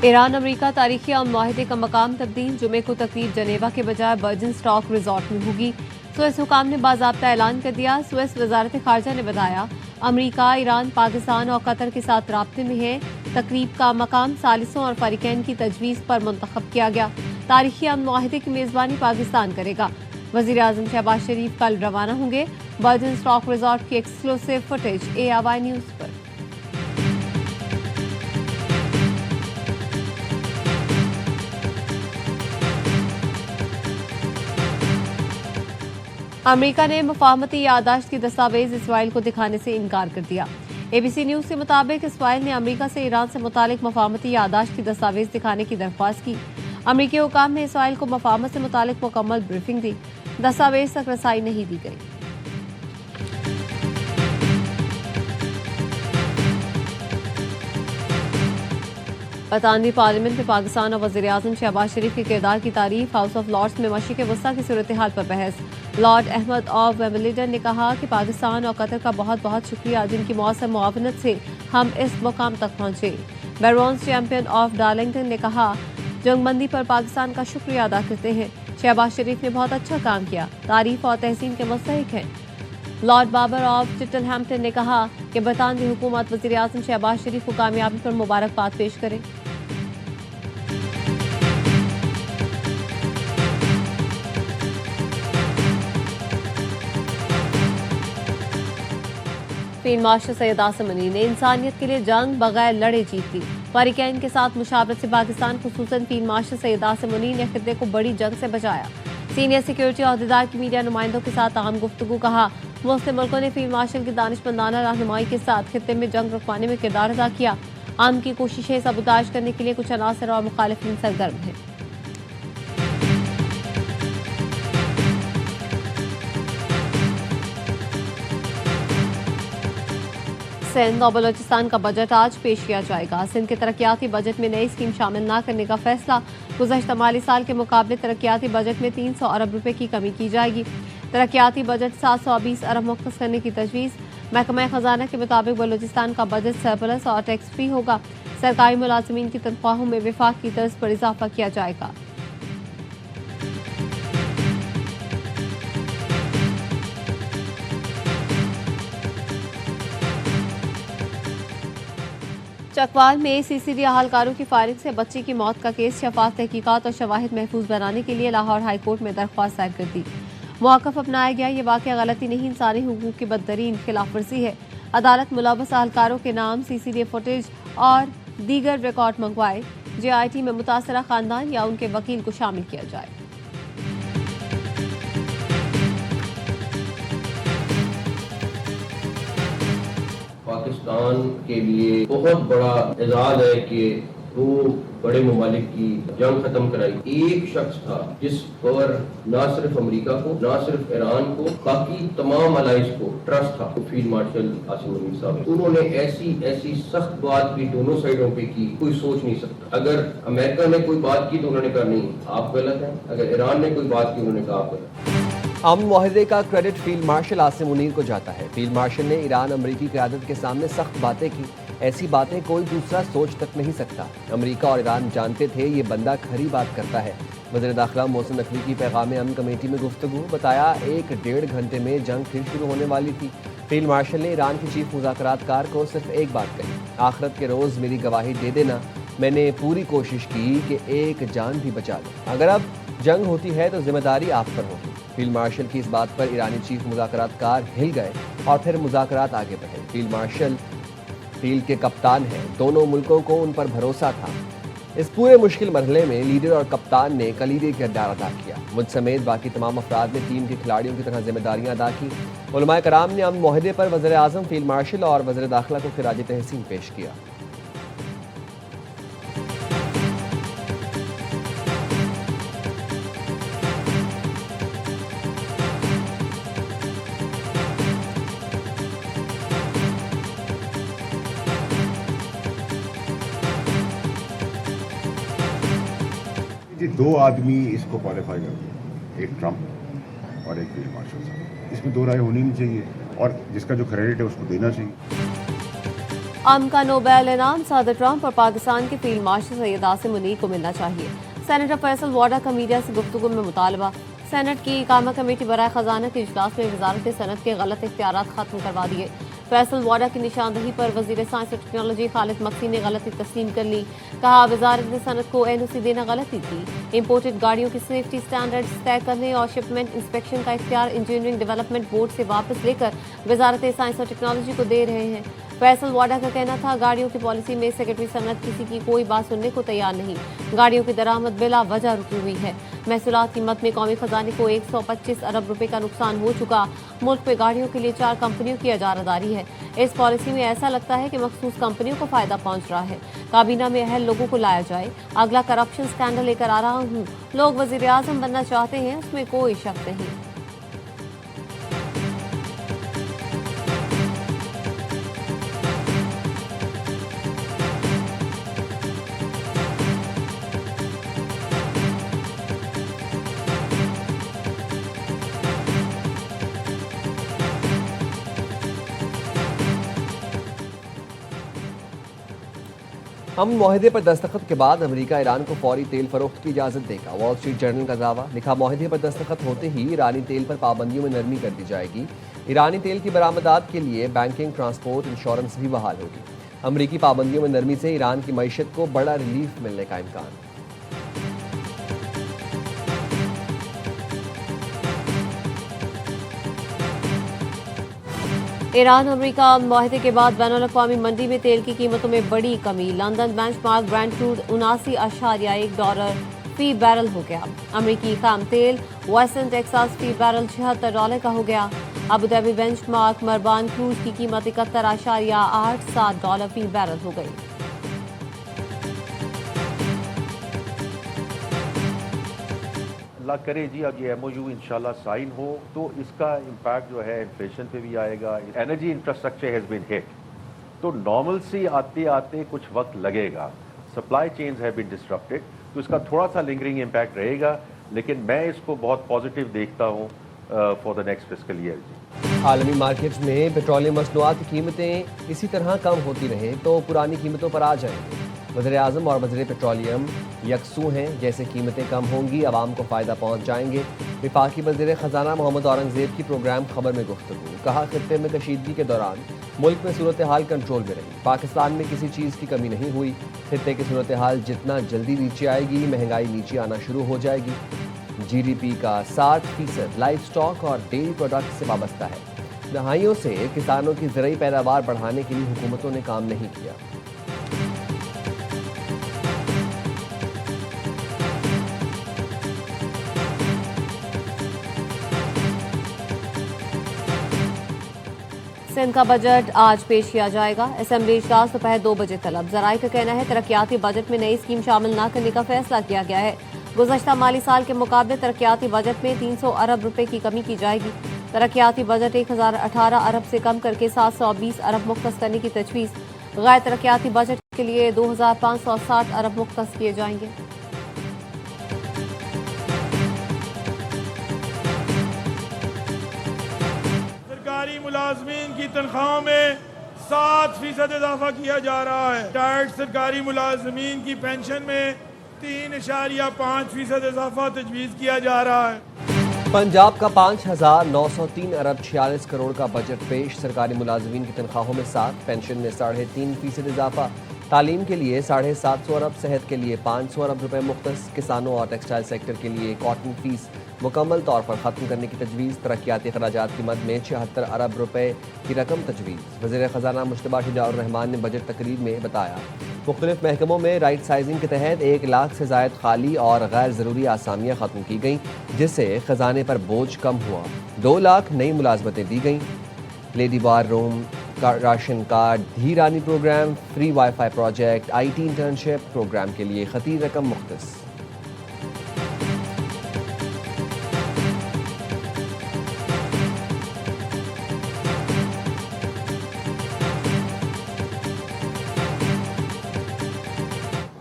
Iran America तारीखी अमन माहिदे का मकाम तब्दील। जुमे को तकरीब जनेवा के बजाय बर्जिन स्टॉक रिजॉर्ट में होगी। सुएज हुकाम ने बाज़ाब्ता ऐलान कर दिया। सुएज वजारत खारजा ने बताया अमेरिका, ईरान, पाकिस्तान और कतर के साथ राब्ते में है। तकरीब का मकाम सालिसों और फरीकैन की तजवीज़ पर मुंतखब किया गया। तारीखी अमन माहिदे की मेज़बानी पाकिस्तान करेगा। वज़ीर आज़म शहबाज शरीफ कल रवाना होंगे। बर्जिन स्टॉक रिजॉर्ट की एक्सक्लूसिव फुटेज ARY न्यूज़ पर। अमेरिका ने मुफाहमती याददाश्त की दस्तावेज इसराइल को दिखाने से इनकार कर दिया। ABC न्यूज के मुताबिक इसराइल ने अमेरिका से ईरान से मुतालिक मुफाहमती याददाश्त की दस्तावेज दिखाने की दरख्वास्त की। अमेरिकी हुकाम ने इसराइल को मुफाहमत से मुतालिक मुकम्मल ब्रीफिंग दी। दस्तावेज तक रसाई नहीं दी गई। बरतानवी पार्लियामेंट में पाकिस्तान और वज़ीर आज़म शहबाज शरीफ के किरदार की तारीफ। हाउस ऑफ लॉर्ड्स में मशरिक़ वस्ता की सूरत हाल पर बहस। लॉर्ड अहमद ऑफ वेम्बलडन ने कहा कि पाकिस्तान और कतर का बहुत बहुत शुक्रिया, जिनकी मौसम मुआवनत से हम इस मुकाम तक पहुंचे। बैरोन्स चैंपियन ऑफ डार्लिंगटन ने कहा जंगबंदी पर पाकिस्तान का शुक्रिया अदा करते हैं। शहबाज शरीफ ने बहुत अच्छा काम किया, तारीफ और तहसीन के मुस्तहिक हैं। लॉर्ड बाबर ऑफ चिटलहैम्पटन ने कहा कि बरतानवी हुकूमत वज़ीर आज़म शहबाज शरीफ को कामयाबी पर मुबारकबाद पेश करे। फील्ड मार्शल सैयद आसिम मुनीर ने इंसानियत के लिए जंग बगैर लड़े जीत ली। फरीकैन के साथ मुशावरत से पाकिस्तान, खुसूसन फील्ड मार्शल सैयद आसिम मुनीर ने खित्ते को बड़ी जंग से बचाया। सीनियर सिक्योरिटी अहदेदार की मीडिया नुमाइंदों के साथ अहम गुफ्तगू। कहा मुस्लिम मुल्कों ने फील्ड मार्शल की दानिशमंदाना रहनुमाई के साथ खित्ते में जंग रुकवाने में किरदार अदा किया। आम की कोशिशें सबूताज करने के लिए कुछ अनासर और मुखालिफिन सरगर्म हैं। सिंध और बलोचिस्तान का बजट आज पेश किया जाएगा। सिंध के तरक्याती बजट में नई स्कीम शामिल न करने का फैसला। गुज़श्ता माली साल के मुकाबले तरक्याती बजट में 300 अरब रुपए की कमी की जाएगी। तरक्याती बजट 720 अरब मुख्तस करने की तजवीज़। महकमा खजाना के मुताबिक बलोचिस्तान का बजट सरप्लस और टैक्स फ्री होगा। सरकारी मुलाजमीन की तनख्वाहों में विफाक की तर्ज पर इजाफा किया जाएगा। चकवाल में CCD अहलकारों की फायरिंग से बच्ची की मौत का केस शफाफ तहकीकात और शवाहिद महफूज बनाने के लिए लाहौर हाई कोर्ट में दरख्वास्त दायर कर दी। मौक़िफ़ अपनाया गया, ये वाक़या गलती नहीं, इंसानी हुकूक की बदतरीन खिलाफ वर्जी है। अदालत मुलव्वस अहलकारों के नाम, CCD फुटेज और दीगर रिकॉर्ड मंगवाए। JIT में मुतासरा खानदान या उनके वकील को शामिल किया जाए। पाकिस्तान के लिए बहुत बड़ा एजाज है कि दो बड़े ममालिक की जंग खत्म कराई। एक शख्स था जिस पर ना सिर्फ अमेरिका को, ना सिर्फ ईरान को, बाकी तमाम अलाइज को ट्रस्ट था, तो फील्ड मार्शल आसिम मुनीर साहब। उन्होंने ऐसी सख्त बात भी दोनों साइडों पे की, कोई सोच नहीं सकता। अगर अमेरिका ने कोई बात की तो उन्होंने कहा नहीं आप गलत हैं, अगर ईरान ने कोई बात की उन्होंने कहा आप गलत। अमन मुआहिदे का credit field marshal Asim Munir को जाता है। फील्ड मार्शल ने ईरान अमरीकी क़यादत के सामने सख्त बातें की। ऐसी बातें कोई दूसरा सोच तक नहीं सकता। अमरीका और ईरान जानते थे ये बंदा खरी बात करता है। वज़ीर दाखिला मोहसिन नकवी की पैगाम अमन कमेटी में गुफ्तगू। बताया 1-1.5 घंटे में जंग फिर शुरू होने वाली थी। फील्ड मार्शल ने ईरान के चीफ मुज़ाकरातकार को सिर्फ एक बात कही, आखिरत के रोज़ मेरी गवाही दे देना। मैंने पूरी कोशिश की कि एक जान भी बचा दूं। अगर अब जंग होती है तो जिम्मेदारी आप पर होगी। फील्ड मार्शल की इस बात पर ईरानी चीफ मुज़ाकरातकार हिल गए और फिर मुज़ाकरात आगे बढ़े। फील्ड मार्शल फील्ड के कप्तान हैं, दोनों मुल्कों को उन पर भरोसा था। इस पूरे मुश्किल मरहले में लीडर और कप्तान ने कलीदी किरदार अदा किया। मुझ समेत बाकी तमाम अफराद ने टीम के खिलाड़ियों की तरह जिम्मेदारियां अदा की। उलमाए कराम ने अमन मुआहिदे पर वज़ीर आज़म, फील्ड मार्शल और वज़ीर दाखिला को खिराज तहसीन पेश किया। जी दो आदमी इसको क्वालिफाई करते हैं, एक ट्रंप और एक फील्ड मार्शल साहब। इसमें दो राय होनी नहीं चाहिए और जिसका जो क्रेडिट है उसको देना चाहिए। अमन का नोबेल इनाम सदर ट्रंप और पाकिस्तान के फील्ड मार्शल सैयद आसिम मुनीर को मिलना चाहिए। सेनेटर फैसल वाडा का मीडिया से गुफ्तगू में मुतालबा। सेनेट की कामा कमेटी बराए खजाना के इजलास में वजारत सनत के गलत इख्तियारात खत्म करवा दिए। फैसल वाडा की निशानदही पर वजीर साइंस और टेक्नोलॉजी खालिद मक्सी ने गलती तस्लीम कर ली। कहा वजारत सनत को NOC देना गलती थी। इम्पोर्टेड गाड़ियों की सेफ्टी स्टैंडर्ड्स तय करने और शिपमेंट इंस्पेक्शन का इख्तियार इंजीनियरिंग डेवलपमेंट बोर्ड से वापस लेकर वजारत साइंस और टेक्नोलॉजी को दे रहे हैं। फैसल वाडा का कहना था गाड़ियों की पॉलिसी में सेक्रेटरी सनत किसी की कोई बात सुनने को तैयार नहीं। गाड़ियों की दरामद बिला वजह रुकी हुई है। महसूलात की मद में कौमी खजाने को 125 अरब रुपए का नुकसान हो चुका। मुल्क में गाड़ियों के लिए 4 कंपनियों की इजारादारी है। इस पॉलिसी में ऐसा लगता है कि मखसूस कंपनियों को फायदा पहुंच रहा है। काबीना में अहल लोगों को लाया जाए। अगला करप्शन स्कैंडल लेकर आ रहा हूँ। लोग वजीर आजम बनना चाहते हैं, उसमें कोई शक नहीं। हम मुआहदे पर दस्तखत के बाद अमेरिका ईरान को फौरी तेल फरोख्त की इजाज़त देगा। वॉल स्ट्रीट जर्नल का दावा। लिखा मुआहदे पर दस्तखत होते ही ईरानी तेल पर पाबंदियों में नरमी कर दी जाएगी। ईरानी तेल की बरामदात के लिए बैंकिंग, ट्रांसपोर्ट, इंश्योरेंस भी बहाल होगी। अमेरिकी पाबंदियों में नरमी से ईरान की मईशत को बड़ा रिलीफ मिलने का इम्कान। ईरान अमेरिका मुआहदे के बाद बैनुल अक़वामी मंडी में तेल की कीमतों में बड़ी कमी। लंदन बेंचमार्क ब्रेंट क्रूड $79.1 फी बैरल हो गया। अमेरिकी खाम तेल वेस्टर्न टेक्सास फी बैरल $76 का हो गया। अबू धाबी बेंचमार्क मरबान क्रूड की कीमत $71.87 फी बैरल हो गई। अल्लाह करे जी अब ये MOU इंशाल्लाह साइन हो तो इसका इम्पैक्ट जो है इन्फ्लेशन पे भी आएगा। Energy infrastructure has been hit, तो नॉर्मल सी आते आते कुछ वक्त लगेगा। Supply chains have been disrupted, तो इसका थोड़ा सा लिंगरिंग इम्पैक्ट रहेगा, लेकिन मैं इसको बहुत पॉजिटिव देखता हूँ for the next fiscal year जी। आलमी मार्केट्स में पेट्रोलियम मसनूआत की कीमतें इसी तरह कम होती रहें तो पुरानी कीमतों पर आ जाएंगे। वज़ीर आज़म और वज़ीर पेट्रोलियम यकसू हैं। जैसे कीमतें कम होंगी आवाम को फ़ायदा पहुँच जाएंगे। वफाकी वज़ीर ख़जाना मोहम्मद औरंगज़ेब की प्रोग्राम खबर में गुफ्तगू। कहा खित्ते में कशीदगी के दौरान मुल्क में सूरत हाल कंट्रोल में रही। पाकिस्तान में किसी चीज़ की कमी नहीं हुई। खित्ते की सूरत हाल जितना जल्दी नीचे आएगी महंगाई नीचे आना शुरू हो जाएगी। GDP का 60% लाइफ स्टॉक और डेयरी प्रोडक्ट से वाबस्ता है। दहाइयों से किसानों की ज़रूरी पैदावार बढ़ाने के लिए हुकूमतों ने काम नहीं किया। सिंध का बजट आज पेश किया जाएगा। असेंबली इजलास दोपहर 2 बजे तलब। जराये का कहना है तरक्याती बजट में नई स्कीम शामिल न करने का फैसला किया गया है। गुज़श्ता माली साल के मुकाबले तरक्याती बजट में 300 अरब रुपए की कमी की जाएगी। तरक्याती बजट 1018 अरब से कम करके 720 अरब मुख्तस करने की तजवीज़। गैर तरक्याती बजट के लिए 2560 अरब मुख्तस किए जाएंगे। सरकारी मुलाजमीन की तनख्वाहों में 7% इजाफा किया जा रहा है। रिटायर्ड सरकारी मुलाजमीन की पेंशन में 3.5% इजाफा तजवीज़ किया जा रहा है। पंजाब का 5,903 अरब 46 करोड़ का बजट पेश। सरकारी मुलाजमीन की तनख्वाहों में 7, पेंशन में 3.5% इजाफा। तालीम के लिए 750 अरब, सेहत के लिए 500 अरब रुपए मुख्तस। किसानों और टेक्सटाइल सेक्टर के लिए कॉटन फीस मुकम्मल तौर पर ख़त्म करने की तजवीज़। तरक्याती अखराजात की मद में 76 अरब रुपए की रकम तजवीज़। वज़ीर ख़जाना मुश्तबा शुजाउर रहमान ने बजट तकरीर में बताया मुख्तलिफ महकमों में राइट साइजिंग के तहत 1 लाख से ज़ायद खाली और गैर ज़रूरी आसामियाँ ख़त्म की गईं, जिससे ख़जाने पर बोझ कम हुआ। 2 लाख नई मुलाजमतें दी गईं। Lady war room, ration card, धीरानी programme, free wifi project, IT internship programme के लिए खतीर रकम मुख्तस।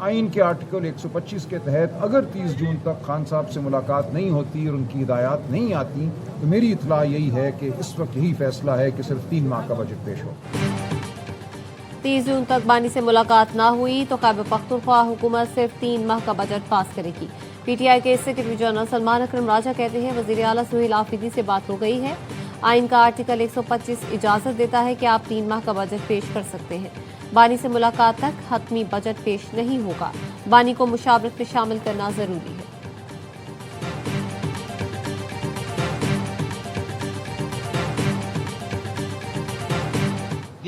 आइन के आर्टिकल 125 के तहत अगर 30 जून तक खान साहब से मुलाकात नहीं होती और उनकी हिदायत नहीं आती तो मेरी इत्तला यही है कि इस वक्त यही फैसला है कि सिर्फ 3 माह का बजट पेश हो। 30 जून तक बानी से मुलाकात ना हुई तो खैबर पख्तूनख्वा हुकूमत सिर्फ 3 माह का बजट पास करेगी। PTI के सेक्रेटरी जनरल सलमान अकरम राजा कहते हैं वज़ीर आला सुहेल आफरीदी से बात हो गई है। आइन का आर्टिकल 125 इजाजत देता है कि आप 3 माह का बजट पेश कर सकते हैं। बानी से मुलाकात तक हतमी बजट पेश नहीं होगा। बानी को मुशावरत में शामिल करना जरूरी है।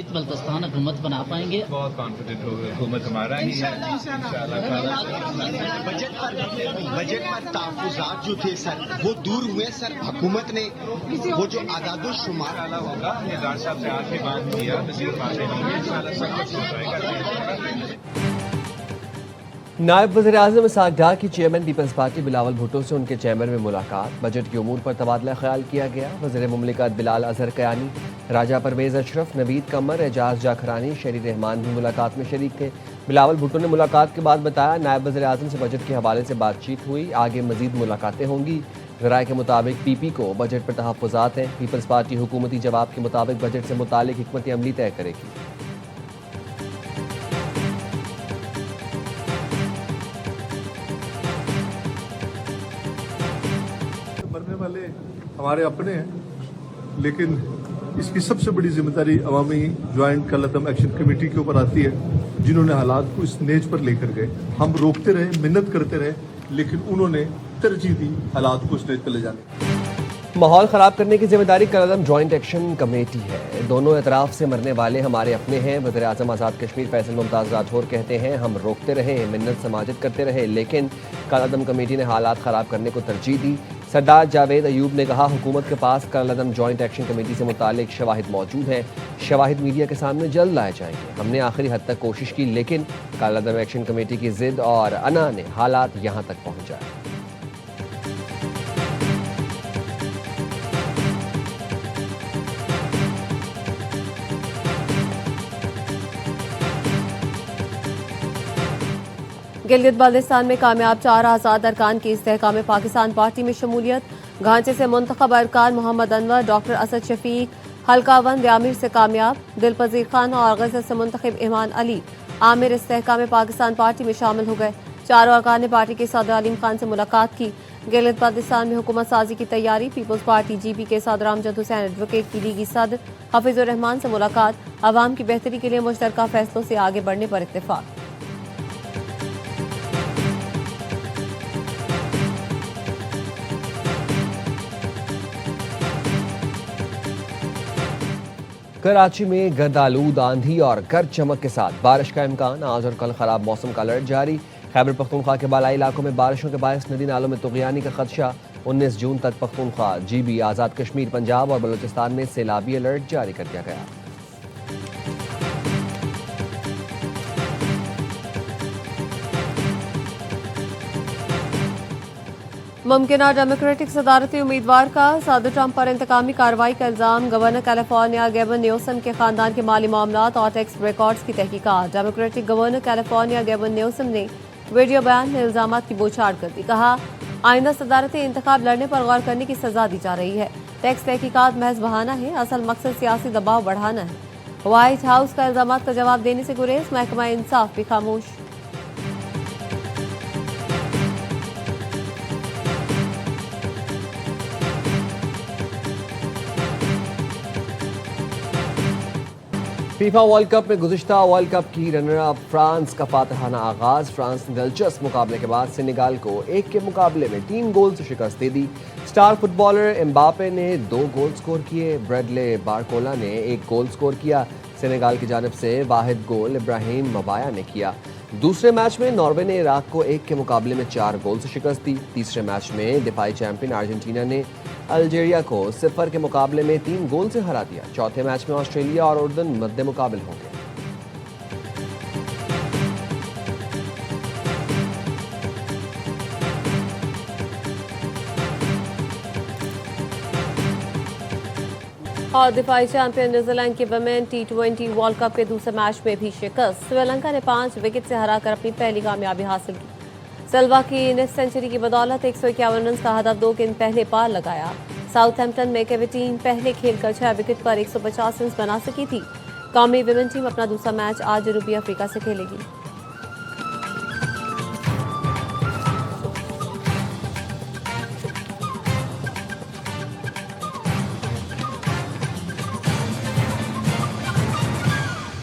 बल्तिस्तान हुकूमत बना पाएंगे। बहुत कॉन्फिडेंट हो गए, हुकूमत हमारा ही है। बजट पर तहफ़्फ़ुज़ात जो थे सर वो दूर हुए सर। हुकूमत ने वो जो आदादुश्शुमार वाला होगा, निज़ार साहब से आज भी बात किया, वज़ीर मामले होंगे, इंशाअल्लाह सब कुछ हो जाएगा। नायब वज़ीर-ए-आज़म इसहाक़ डार की chairman Peoples Party Bilawal Bhutto से उनके चैम्बर में मुलाकात। बजट के उमूर पर तबादला ख्याल किया गया। वज़ीर मुमलिकत बिलाल अज़हर कयानी, राजा परवेज़ अशरफ, नवीद कमर, एजाज जाखरानी, शरी रहमान भी मुलाकात में शरीक थे। बिलावल भुट्टो ने मुलाकात के बाद बताया नायब वज़ीर-ए-आज़म से बजट के हवाले से बातचीत हुई, आगे मज़ीद मुलाकातें होंगी। ज़राए के मुताबिक PP को बजट पर तहफ़्फ़ुज़ात हैं। पीपल्स पार्टी हुकूमती जवाब के मुताबिक बजट से मुतालिक हिकमत अमली तय करेगी। मरने वाले हमारे अपने हैं, लेकिन इसकी सबसे बड़ी जिम्मेदारी अवामी ज्वाइंट कलअदम एक्शन कमेटी के ऊपर आती है, जिन्होंने हालात को इस नेज पर लेकर गए। हम रोकते रहे, मिन्नत करते रहे, लेकिन उन्होंने तरजीह दी हालात को इस नेज पर ले जाने। माहौल ख़राब करने की जिम्मेदारी कलअदम जॉइंट एक्शन कमेटी है। दोनों एतराफ़ से मरने वाले हमारे अपने हैं। वज़ीर-ए-आज़म आज़ाद कश्मीर फैसल मुमताज़ राठौर कहते हैं हम रोकते रहे, मिन्नत समाजत करते रहे, लेकिन कलअदम कमेटी ने हालात ख़राब करने को तरजीह दी। सरदार जावेद अयूब ने कहा हुकूमत के पास कलअदम जॉइंट एक्शन कमेटी से मुतालिक शवाहिद मौजूद हैं। शवाहिद मीडिया के सामने जल्द लाए जाएंगे। हमने आखिरी हद तक कोशिश की, लेकिन कलअदम एक्शन कमेटी की जिद और अना ने हालात यहाँ तक पहुँचाए। गिलगित बाल्टिस्तान में कामयाब 4 आज़ाद अरकान की इस्तेहकाम पाकिस्तान पार्टी में शमूलियत। घांचे से मुंतखब अरकान मोहम्मद अनवर, डॉक्टर असद शफीक, हल्का 1 यामिर से कामयाब। दिलपजीर खान और गज़र से मुंतखब ईमान अली आमिर इस्तेहकाम पाकिस्तान पार्टी में शामिल हो गए। चारों अरकान ने पार्टी के सदर अलीम खान से मुलाकात की। गिलगित बाल्टिस्तान में हुकूमत साजी की तैयारी। पीपल्स पार्टी GB के सदर अमजद हुसैन एडवोकेट की लीगी सदर हफीजुर रहमान से मुलाकात। अवाम की बेहतरी के लिए मुश्तरका फैसलों से आगे बढ़ने पर इत्तेफाक। कराची में गर्दालूद आंधी और गर्ज चमक के साथ बारिश का इम्कान। आज और कल खराब मौसम का अलर्ट जारी। खैबर पख्तूनख्वा के बालाई इलाकों में बारिशों के बायस नदी नालों में तुग़यानी का खदशा। 19 जून तक पख्तूनख्वा, GB, आज़ाद कश्मीर, पंजाब और बलूचिस्तान में सैलाबी अलर्ट जारी कर दिया गया। मुमकिना डेमोक्रेटिक सदारती उम्मीदवार का सदर ट्रंप पर इंतकामी कार्रवाई का इल्जाम। गवर्नर कैलिफोर्निया गेविन न्यूसम के खानदान के माली मामलात और टैक्स रिकॉर्ड्स की तहकीकात। Democratic governor California Gavin Newsom ने वीडियो बयान में इल्जाम की बौछार कर दी। कहा आइंदा सदारती इंतखाब लड़ने पर गौर करने की सजा दी जा रही है। टैक्स तहकीकात महज बहाना है, असल मकसद सियासी दबाव बढ़ाना है। व्हाइट हाउस का इल्जाम का जवाब देने से गुरेज, महकमा इंसाफ भी खामोश। फीफा वर्ल्ड कप में गुज़िश्ता वर्ल्ड कप की रनर अप फ्रांस का फातहाना आगाज। फ्रांस ने दिलचस्प मुकाबले के बाद सेनेगाल को 1 के मुकाबले में 3 गोल से शिकस्त दे दी। स्टार फुटबॉलर एम्बापे ने 2 गोल स्कोर किए। ब्रेडले बारकोला ने 1 गोल स्कोर किया। सेनेगाल की जानिब से वाहिद गोल इब्राहिम मबाया ने किया। दूसरे मैच में नॉर्वे ने इराक को 1 के मुकाबले में 4 गोल से शिकस्त दी। तीसरे मैच में दिफाई चैंपियन अर्जेंटीना ने अल्जीरिया को 0 के मुकाबले में 3 गोल से हरा दिया। चौथे मैच में ऑस्ट्रेलिया और उर्दन मद्दे मुकाबिल होंगे। और दिफाई चैंपियन न्यूजीलैंड की वुमेन T20 वर्ल्ड कप के दूसरे मैच में भी शिकस्त। श्रीलंका ने 5 विकेट से हराकर अपनी पहली कामयाबी हासिल की। सिल्वा की इनिंग्स सेंचुरी की बदौलत 151 रन का हदफ 2 गेंद पहले पार लगाया। साउथहैम्पटन में केविटीन पहले खेलकर 6 विकेट पर 150 रन बना सकी थी। कौमी विमेन टीम अपना दूसरा मैच आज जनूबी अफ्रीका से खेलेगी।